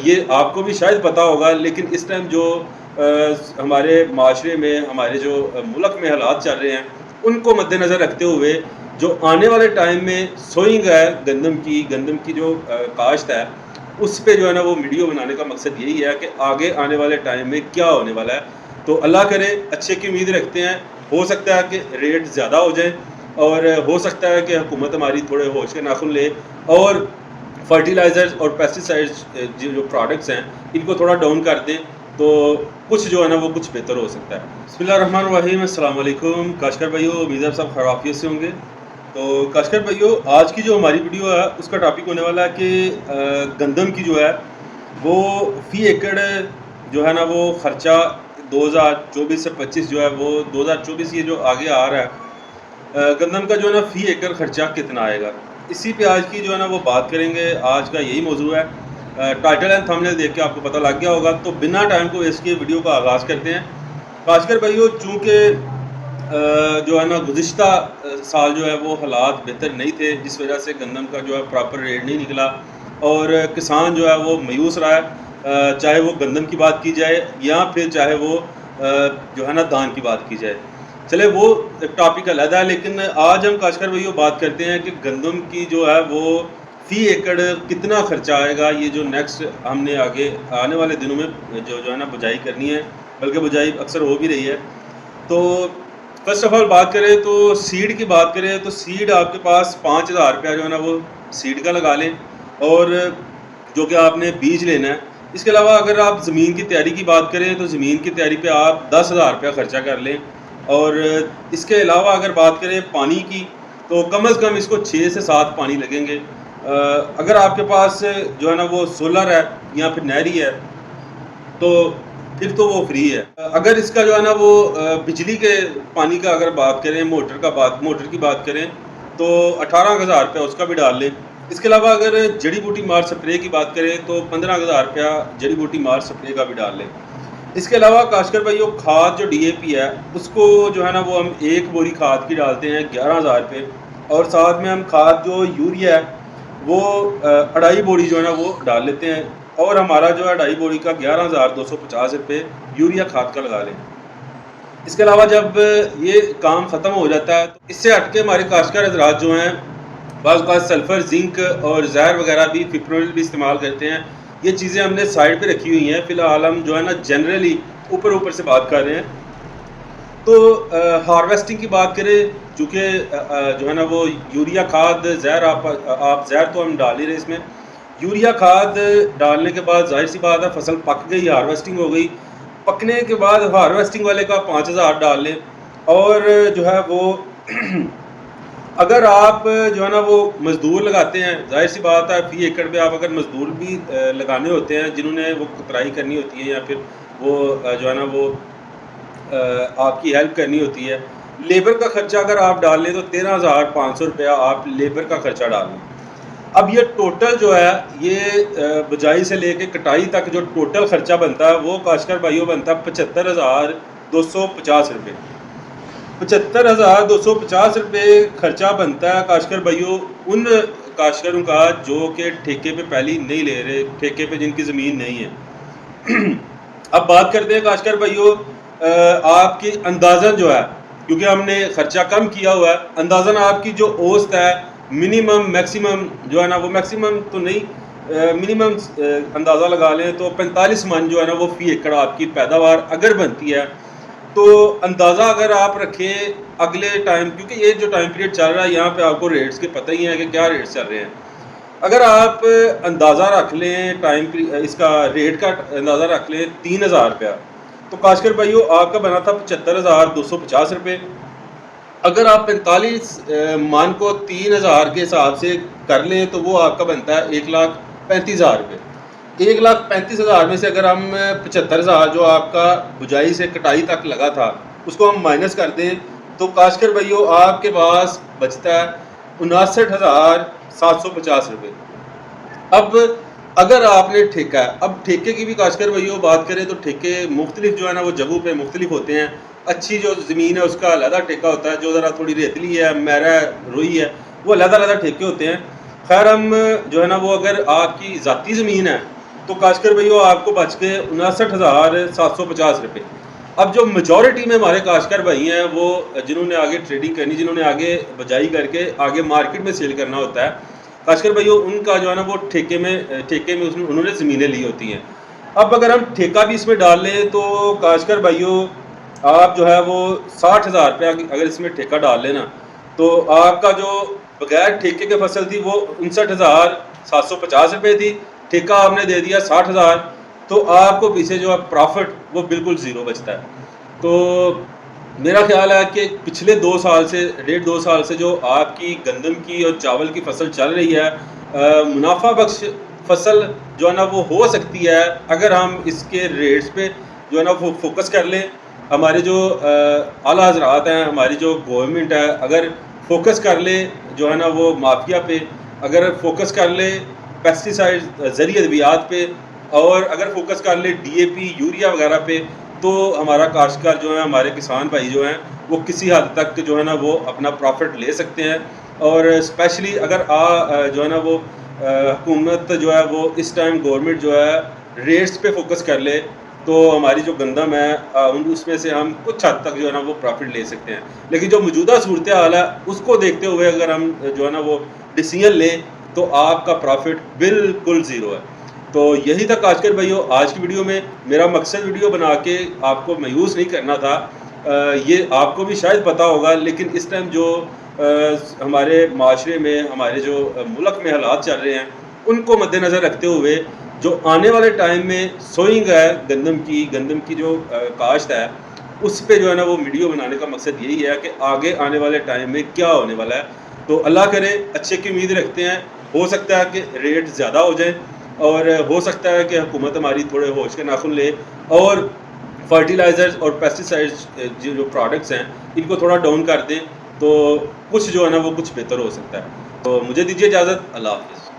یہ آپ کو بھی شاید پتہ ہوگا، لیکن اس ٹائم جو ہمارے معاشرے میں، ہمارے جو ملک میں حالات چل رہے ہیں، ان کو مد نظر رکھتے ہوئے جو آنے والے ٹائم میں سوئنگ ہے گندم کی جو کاشت ہے، اس پہ جو ہے نا وہ ویڈیو بنانے کا مقصد یہی ہے کہ آگے آنے والے ٹائم میں کیا ہونے والا ہے. تو اللہ کرے، اچھے کی امید رکھتے ہیں. ہو سکتا ہے کہ ریٹ زیادہ ہو جائیں، اور ہو سکتا ہے کہ حکومت ہماری تھوڑے ہوش کے ناخن لے اور فرٹیلائزرز اور پیسٹیسائڈز جو پروڈکٹس ہیں ان کو تھوڑا ڈاؤن کر دیں، تو کچھ جو ہے نا وہ کچھ بہتر ہو سکتا ہے. بسم اللہ الرحمن الرحیم. السلام علیکم کاشکر بھائیو، امید ہے سب خیریت سے ہوں گے. تو کاشکر بھائیو، آج کی جو ہماری ویڈیو ہے اس کا ٹاپک ہونے والا ہے کہ گندم کی جو ہے وہ فی ایکڑ جو ہے نا وہ خرچہ 2024 سے 25 جو ہے وہ 2024 یہ جو آگے آ رہا ہے، گندم کا جو ہے نا فی ایکڑ خرچہ کتنا آئے گا، اسی پہ آج کی جو ہے نا وہ بات کریں گے. آج کا یہی موضوع ہے. ٹائٹل اینڈ تھمبنیل دیکھ کے آپ کو پتہ لگ گیا ہوگا. تو بنا ٹائم کو ویسٹ کیے ویڈیو کا آغاز کرتے ہیں. کاشکر بھائیو، چونکہ جو ہے نا گزشتہ سال جو ہے وہ حالات بہتر نہیں تھے، جس وجہ سے گندم کا جو ہے پراپر ریٹ نہیں نکلا، اور کسان جو ہے وہ مایوس رہا ہے، چاہے وہ گندم کی بات کی جائے یا پھر چاہے وہ جو ہے نا دان کی بات کی جائے. چلے وہ ٹاپک علیحدہ ہے، لیکن آج ہم کاشکر بھائیو بات کرتے ہیں کہ گندم کی جو ہے وہ فی ایکڑ کتنا خرچہ آئے گا. یہ جو نیکسٹ ہم نے آگے آنے والے دنوں میں جو ہے نا بجائی کرنی ہے، بلکہ بجائی اکثر ہو بھی رہی ہے. تو فرسٹ آف آل بات کریں تو سیڈ کی بات کریں تو سیڈ آپ کے پاس 5,000 روپیہ جو ہے نا وہ سیڈ کا لگا لیں، اور جو کہ آپ نے بیج لینا ہے. اس کے علاوہ اگر آپ زمین کی تیاری کی بات کریں تو زمین کی تیاری پہ آپ 10,000 روپیہ خرچہ کر لیں. اور اس کے علاوہ اگر بات کریں پانی کی تو کم از کم اس کو 6 سے 7 پانی لگیں گے. اگر آپ کے پاس جو ہے نا وہ سولر ہے یا پھر نہری ہے تو پھر تو وہ فری ہے. اگر اس کا جو ہے نا وہ بجلی کے پانی کا اگر بات کریں، موٹر کی بات کریں تو 18,000 روپیہ اس کا بھی ڈال لیں. اس کے علاوہ اگر جڑی بوٹی مار سپرے کی بات کریں تو 15,000 روپیہ جڑی بوٹی مار سپرے کا بھی ڈال لیں. اس کے علاوہ کاشکر بھائیو، کھاد جو ڈی اے پی ہے اس کو جو ہے نا وہ ہم ایک بوری کھاد کی ڈالتے ہیں 11,000 روپے، اور ساتھ میں ہم کھاد جو یوریا ہے وہ 2.5 بوری جو ہے نا وہ ڈال لیتے ہیں، اور ہمارا جو ہے 2.5 بوری کا 11,250 روپے یوریا کھاد کا لگا لیں. اس کے علاوہ جب یہ کام ختم ہو جاتا ہے تو اس سے ہٹ کے ہمارے کاشتکار حضرات جو ہیں بعض اوقات سلفر، زنک اور زہر وغیرہ بھی، فپرونل بھی استعمال کرتے ہیں. یہ چیزیں ہم نے سائڈ پہ رکھی ہوئی ہیں. فی الحال ہم جو ہے نا جنرلی اوپر سے بات کر رہے ہیں. تو ہارویسٹنگ کی بات کریں، چونکہ جو ہے نا وہ یوریا کھاد، زہر آپ زہر تو ہم ڈال ہی رہے اس میں. یوریا کھاد ڈالنے کے بعد ظاہر سی بات ہے فصل پک گئی، ہارویسٹنگ ہو گئی. پکنے کے بعد ہارویسٹنگ والے کا 5,000 ڈال لیں. اور جو ہے وہ اگر آپ جو ہے نا وہ مزدور لگاتے ہیں، ظاہر سی بات ہے فی ایکڑ پہ آپ اگر مزدور بھی لگانے ہوتے ہیں جنہوں نے وہ کترائی کرنی ہوتی ہے یا پھر وہ جو ہے نا وہ آپ کی ہیلپ کرنی ہوتی ہے، لیبر کا خرچہ اگر آپ ڈال لیں تو 13,500 روپیہ آپ لیبر کا خرچہ ڈال لیں. اب یہ ٹوٹل جو ہے یہ بجائی سے لے کے کٹائی تک جو ٹوٹل خرچہ بنتا ہے وہ کاشتکار بھائیوں بنتا ہے 75,250 روپے. 75,250 روپے خرچہ بنتا ہے کاشتکار بھائیوں ان کاشتکاروں کا جو کہ ٹھیکے پہ پہلی نہیں لے رہے، ٹھیکے پہ جن کی زمین نہیں ہے. اب بات کرتے ہیں کاشتکار بھائیوں آپ کی اندازن جو ہے، کیونکہ ہم نے خرچہ کم کیا ہوا ہے، اندازن آپ کی جو اوسط ہے منیمم میکسیمم جو ہے نا وہ میکسیمم تو نہیں، منیمم اندازہ لگا لیں تو 45 من جو ہے نا وہ فی ایکڑ آپ کی پیداوار اگر بنتی ہے. تو اندازہ اگر آپ رکھیں اگلے ٹائم، کیونکہ یہ جو ٹائم پیریڈ چل رہا ہے یہاں پہ آپ کو ریٹس کے پتہ ہی ہیں کہ کیا ریٹس چل رہے ہیں. اگر آپ اندازہ رکھ لیں اس کا ریٹ کا اندازہ رکھ لیں 3,000 روپیہ، تو کاشتکار بھائیو آپ کا بنا تھا 75,250 روپے. اگر آپ 45 من کو 3,000 کے حساب سے کر لیں تو وہ آپ کا بنتا ہے 1,35,000 روپے. 1,35,000 میں سے اگر ہم 75,000 جو آپ کا بجائی سے کٹائی تک لگا تھا اس کو ہم مائنس کر دیں تو کاشتکار بھائیو آپ کے پاس بچتا ہے 59,750 روپے. اب اگر آپ نے ٹھیکہ ہے، اب ٹھیکے کی بھی کاشتکار بھائیو بات کریں تو ٹھیکے مختلف جو ہے نا وہ جگہوں پہ مختلف ہوتے ہیں. اچھی جو زمین ہے اس کا علیحدہ ٹھیکہ ہوتا ہے، جو ذرا تھوڑی ریتلی ہے، میرا ہے، روئی ہے، وہ علیحدہ ٹھیکے ہوتے ہیں. خیر ہم جو ہے نا وہ اگر آپ کی ذاتی زمین ہے تو کاشتکار بھائیوں آپ کو بچ کے 59,750 روپے. اب جو میجورٹی میں ہمارے کاشتکار بھائی ہیں وہ جنہوں نے آگے ٹریڈنگ کرنی, جنہوں نے آگے بجائی کر کے آگے مارکیٹ میں سیل کرنا ہوتا ہے, کاشتکار بھائیوں ان کا جو ہے نا وہ ٹھیکے میں انہوں نے زمینیں لی ہوتی ہیں. اب اگر ہم ٹھیکہ بھی اس میں ڈال لیں تو کاشتکار بھائیوں آپ جو ہے وہ 60,000 روپیہ اگر اس میں ٹھیکہ ڈال لینا تو آپ کا جو بغیر ٹھیکے کے فصل تھی وہ 59,750 روپے تھی, ٹھیکہ آپ نے دے دیا 60,000, تو آپ کو پیچھے جو پرافٹ وہ بالکل زیرو بچتا ہے. تو میرا خیال ہے کہ پچھلے 2 سال سے 1.5-2 سال سے جو آپ کی گندم کی اور چاول کی فصل چل رہی ہے, منافع بخش فصل جو ہے نا وہ ہو سکتی ہے اگر ہم اس کے ریٹس پہ جو ہے نا وہ فوکس کر لیں. ہمارے جو اعلیٰ حضرات ہیں, ہماری جو گورنمنٹ ہے, اگر فوکس کر لے جو ہے نا وہ مافیا پہ, اگر فوکس کر لے پیسٹی سائڈ زرعی ادویات پہ, اور اگر فوکس کر لے ڈی اے پی یوریا وغیرہ پہ, تو ہمارا کاشتکار جو ہے, ہمارے کسان بھائی جو ہیں وہ کسی حد تک جو ہے نا وہ اپنا پروفٹ لے سکتے ہیں. اور اسپیشلی اگر جو ہے نا وہ حکومت جو ہے وہ اس ٹائم گورنمنٹ جو ہے ریٹس پہ فوکس کر لے تو ہماری جو گندم ہے اس میں سے ہم کچھ حد تک جو ہے نا وہ پروفٹ لے سکتے ہیں. لیکن جو موجودہ صورتحال ہے اس کو دیکھتے ہوئے اگر ہم جو ہے نا وہ ڈیسیژن لیں تو آپ کا پروفٹ بالکل زیرو ہے. تو یہی تھا کاشتکار بھائیوں آج کی ویڈیو میں. میرا مقصد ویڈیو بنا کے آپ کو مایوس نہیں کرنا تھا, یہ آپ کو بھی شاید پتہ ہوگا, لیکن اس ٹائم جو ہمارے معاشرے میں, ہمارے جو ملک میں حالات چل رہے ہیں ان کو مد نظر رکھتے ہوئے جو آنے والے ٹائم میں سوئنگ ہے گندم کی جو کاشت ہے اس پہ جو ہے نا وہ ویڈیو بنانے کا مقصد یہی ہے کہ آگے آنے والے ٹائم میں کیا ہونے والا ہے. تو اللہ کرے, اچھے کی امید رکھتے ہیں. ہو سکتا ہے کہ ریٹ زیادہ ہو جائیں, اور ہو سکتا ہے کہ حکومت ہماری تھوڑے ہوش کے ناخن لے اور فرٹیلائزرز اور پیسٹی سائڈز جو پروڈکٹس ہیں ان کو تھوڑا ڈاؤن کر دیں, تو کچھ جو ہے نا وہ کچھ بہتر ہو سکتا ہے. تو مجھے دیجیے اجازت, اللہ حافظ.